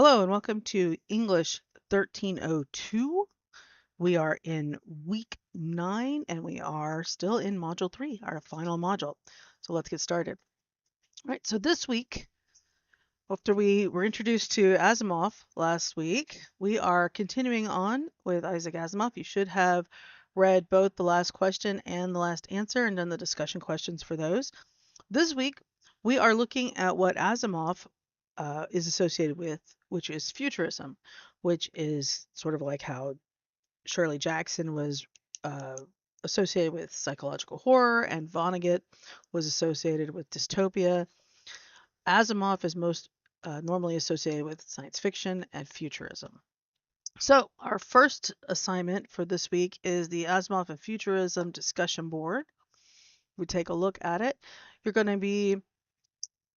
Hello and welcome to English 1302. We are in week 9 and we are still in module 3, our final module. So let's get started. All right, so this week, after we were introduced to Asimov last week, we are continuing on with Isaac Asimov. You should have read both the last question and the last answer and done the discussion questions for those. This week, we are looking at what Asimov is associated with, which is futurism, which is sort of like how Shirley Jackson was uh, associated with psychological horror and Vonnegut was associated with dystopia. Asimov is most normally associated with science fiction and futurism. So, our first assignment for this week is the Asimov and Futurism discussion board. We take a look at it. You're going to be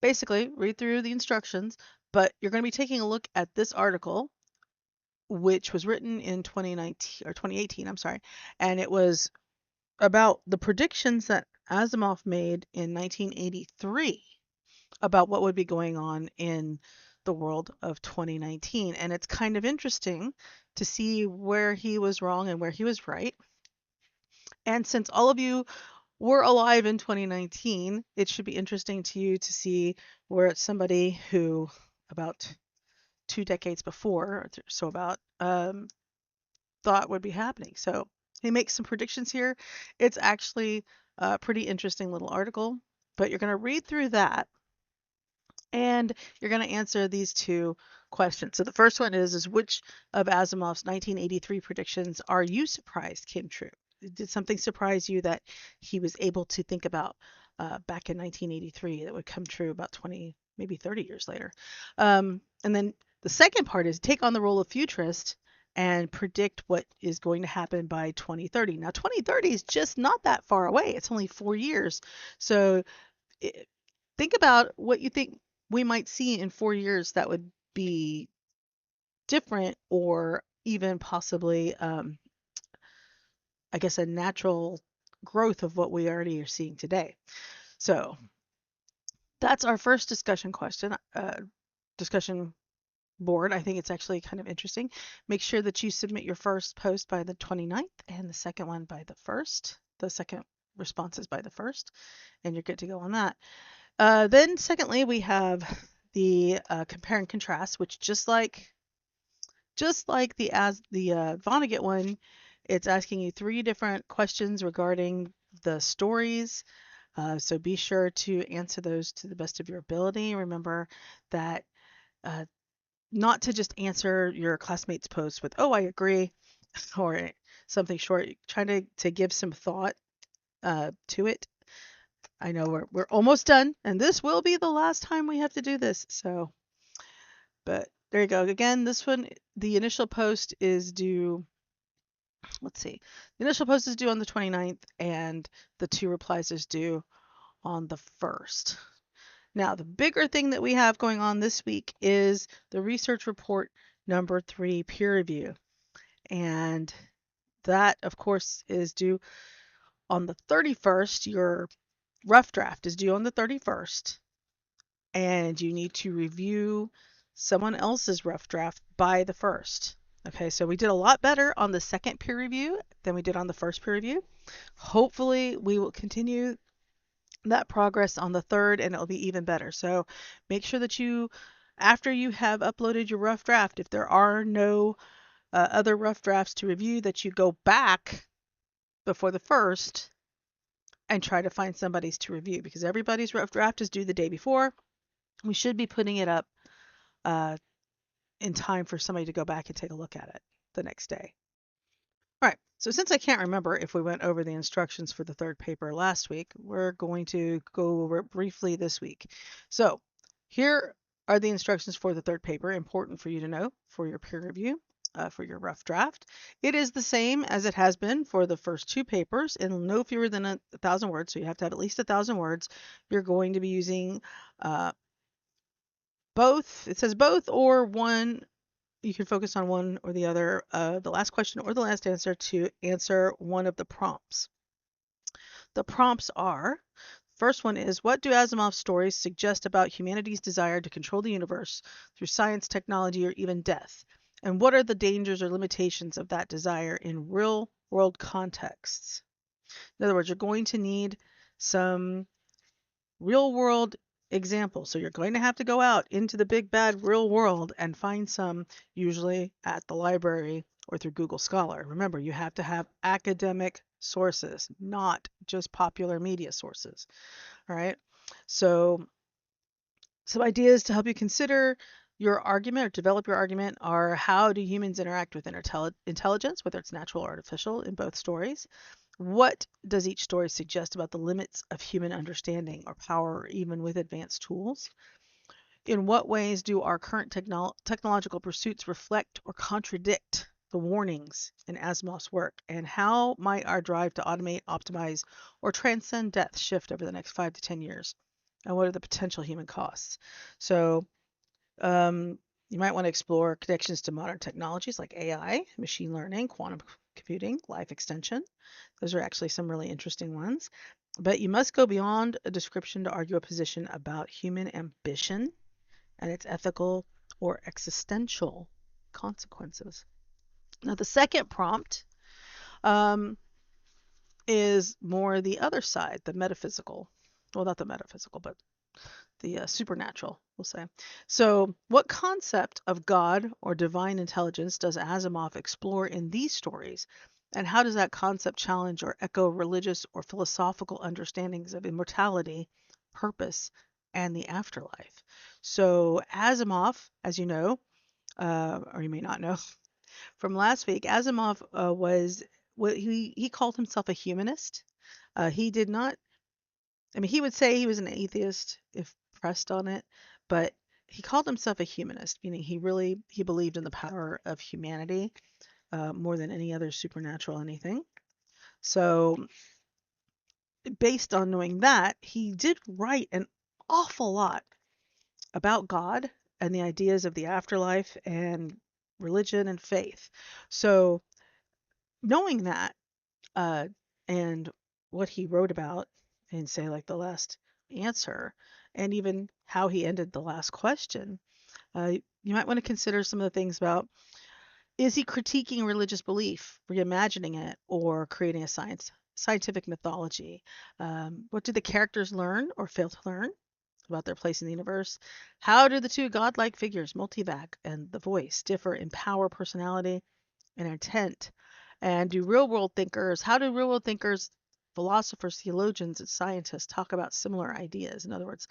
basically read through the instructions, but you're going to be taking a look at this article, which was written in 2019 or 2018, I'm sorry, and it was about the predictions that Asimov made in 1983 about what would be going on in the world of 2019. And it's kind of interesting to see where he was wrong and where he was right. And since all of you were alive in 2019, it should be interesting to you to see where somebody who about 2 decades before, so about, thought would be happening. So he makes some predictions here. It's actually a pretty interesting little article, but you're going to read through that and you're going to answer these two questions. So the first one is which of Asimov's 1983 predictions are you surprised came true? Did something surprise you that he was able to think about back in 1983 that would come true about 20, maybe 30 years later? And then the second part is take on the role of futurist and predict what is going to happen by 2030. Now, 2030 is just not that far away. It's only 4 years. So think about what you think we might see in 4 years that would be different or even possibly, I guess, a natural growth of what we already are seeing today. So that's our first discussion question, discussion board. I think it's actually kind of interesting. Make sure that you submit your first post by the 29th and the second one by the 1st. The second responses by the 1st, and you're good to go on that. Then secondly, we have the compare and contrast, which just like the Vonnegut one, it's asking you 3 different questions regarding the stories. So be sure to answer those to the best of your ability. Remember that not to just answer your classmates' post with, "Oh, I agree," or something short. Trying to give some thought to it. I know we're almost done, and this will be the last time we have to do this. So, but there you go. Again, this one, the initial post is due. Let's see. The initial post is due on the 29th, and the 2 replies is due on the 1st. Now, the bigger thing that we have going on this week is the research report number 3 peer review. And that, of course, is due on the 31st. Your rough draft is due on the 31st. And you need to review someone else's rough draft by the 1st. Okay, so we did a lot better on the second peer review than we did on the first peer review. Hopefully, we will continue that progress on the 3rd and it'll be even better. So make sure that you, after you have uploaded your rough draft, if there are no other rough drafts to review, that you go back before the 1st and try to find somebody's to review, because everybody's rough draft is due the day before. We should be putting it up in time for somebody to go back and take a look at it the next day. All right, so since I can't remember if we went over the instructions for the 3rd paper last week, we're going to go over it briefly this week. So here are the instructions for the 3rd paper, important for you to know for your peer review, for your rough draft. It is the same as it has been for the first 2 papers, and no fewer than 1,000 words, so you have to have at least 1,000 words. You're going to be using both, it says both or one. You can focus on one or the other, the last question or the last answer, to answer one of the prompts. The prompts are First one is, what do Asimov's stories suggest about humanity's desire to control the universe through science, technology, or even death? And what are the dangers or limitations of that desire in real world contexts? In other words, you're going to need some real world examples. So you're going to have to go out into the big bad real world and find some, usually at the library or through Google Scholar. Remember, you have to have academic sources, not just popular media sources. All right. So some ideas to help you consider your argument or develop your argument are, how do humans interact with intelligence, whether it's natural or artificial, in both stories? What does each story suggest about the limits of human understanding or power, even with advanced tools? In what ways do our current technological pursuits reflect or contradict the warnings in Asimov's work? And how might our drive to automate, optimize, or transcend death shift over the next 5 to 10 years? And what are the potential human costs? So, you might want to explore connections to modern technologies like AI, machine learning, quantum computing, life extension. Those are actually some really interesting ones. But you must go beyond a description to argue a position about human ambition and its ethical or existential consequences. Now, the second prompt um, is more the other side, the metaphysical. Well, not the metaphysical, but the supernatural, we'll say. So, what concept of God or divine intelligence does Asimov explore in these stories? And how does that concept challenge or echo religious or philosophical understandings of immortality, purpose, and the afterlife? So, Asimov, as you know, or you may not know from last week, Asimov was what he called himself a humanist. He did not, I mean, he would say he was an atheist if pressed on it, but he called himself a humanist, meaning he believed in the power of humanity more than any other supernatural anything. So, based on knowing that, he did write an awful lot about God and the ideas of the afterlife and religion and faith. So, knowing that, uh, and what he wrote about in, say, like the last answer, and even how he ended the last question, you might want to consider some of the things about, is he critiquing religious belief, reimagining it, or creating a scientific mythology? What do the characters learn or fail to learn about their place in the universe? How do the two godlike figures, Multivac and the voice, differ in power, personality, and intent? And how do real world thinkers, philosophers, theologians, and scientists talk about similar ideas? In other words,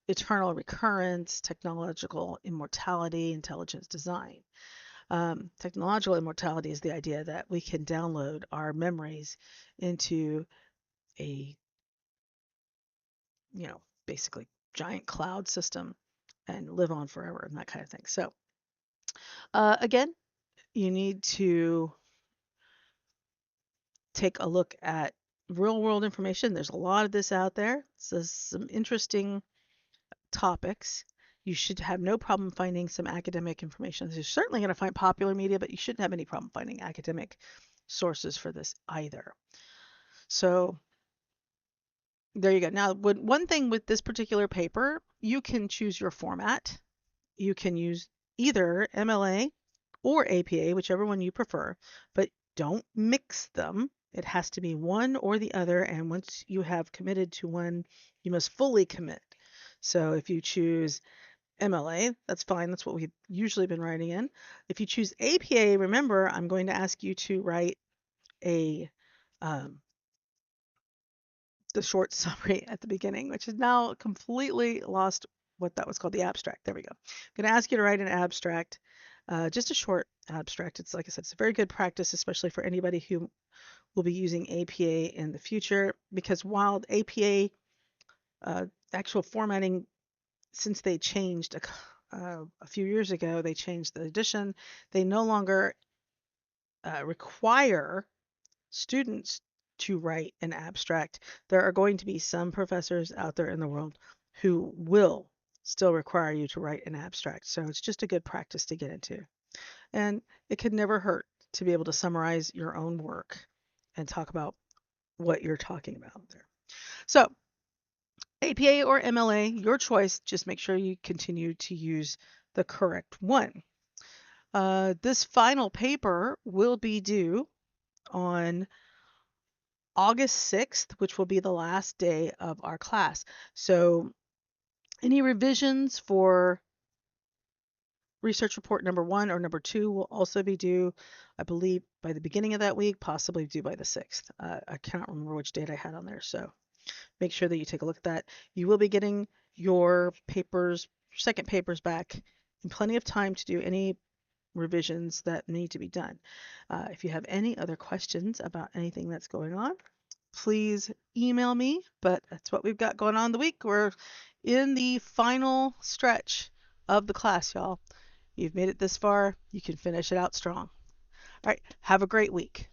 eternal recurrence, technological immortality, intelligence design. Technological immortality is the idea that we can download our memories into a, basically giant cloud system and live on forever and that kind of thing. So, again, you need to take a look at real world information. There's a lot of this out there. So some interesting topics. You should have no problem finding some academic information. You're certainly going to find popular media, but you shouldn't have any problem finding academic sources for this either. So there you go. Now, one thing with this particular paper, you can choose your format. You can use either MLA or APA, whichever one you prefer, but don't mix them. It has to be one or the other, and once you have committed to one, you must fully commit. So if you choose MLA, that's fine. That's what we've usually been writing in. If you choose APA, remember, I'm going to ask you to write a um, the short summary at the beginning, which has now completely lost what that was called, the abstract. There we go. I'm going to ask you to write an abstract, just a short abstract. It's, like I said, it's a very good practice, especially for anybody who will be using APA in the future, because while APA actual formatting, since they changed a few years ago, they changed the edition. They no longer require students to write an abstract. There are going to be some professors out there in the world who will still require you to write an abstract. So it's just a good practice to get into. And it could never hurt to be able to summarize your own work and talk about what you're talking about there. So APA or MLA, your choice. Just make sure you continue to use the correct one. This final paper will be due on August 6th, which will be the last day of our class. So any revisions for research report number 1 or number 2 will also be due, I believe, by the beginning of that week, possibly due by the 6th. I cannot remember which date I had on there, so make sure that you take a look at that. You will be getting your papers, second papers back in plenty of time to do any revisions that need to be done. If you have any other questions about anything that's going on, please email me. But that's what we've got going on the week. We're in the final stretch of the class, y'all. You've made it this far. You can finish it out strong. All right. Have a great week.